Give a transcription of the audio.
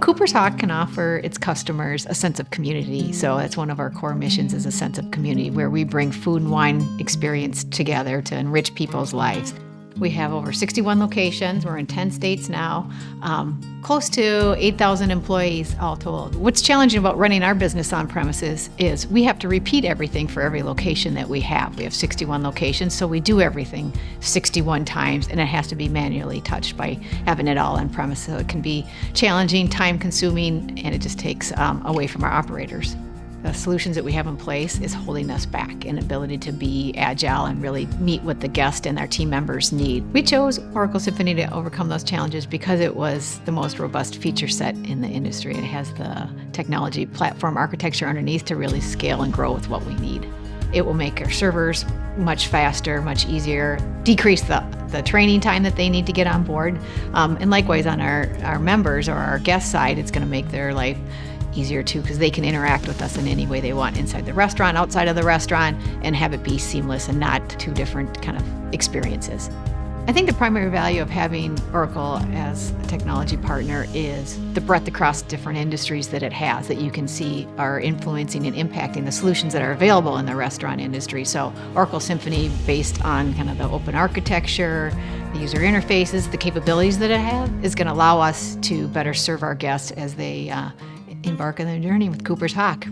Cooper's Hawk can offer its customers a sense of community. So that's one of our core missions, is a sense of community where we bring food and wine experience together to enrich people's lives. We have over 61 locations. We're in 10 states now, close to 8,000 employees all told. What's challenging about running our business on premises is we have to repeat everything for every location that we have. We have 61 locations, so we do everything 61 times, and it has to be manually touched by having it all on premise. So it can be challenging, time-consuming, and it just takes away from our operators. The solutions that we have in place is holding us back in ability to be agile and really meet what the guest and our team members need. We chose Oracle Simphony to overcome those challenges because it was the most robust feature set in the industry. It has the technology platform architecture underneath to really scale and grow with what we need. It will make our servers much faster, much easier, decrease the training time that they need to get on board. And likewise on our members or our guest side, it's going to make their life easier too, because they can interact with us in any way they want inside the restaurant, outside of the restaurant, and have it be seamless and not two different kind of experiences. I think the primary value of having Oracle as a technology partner is the breadth across different industries that it has, that you can see are influencing and impacting the solutions that are available in the restaurant industry. So Oracle Simphony, based on kind of the open architecture, the user interfaces, the capabilities that it has, is going to allow us to better serve our guests as they embark on their journey with Cooper's Hawk.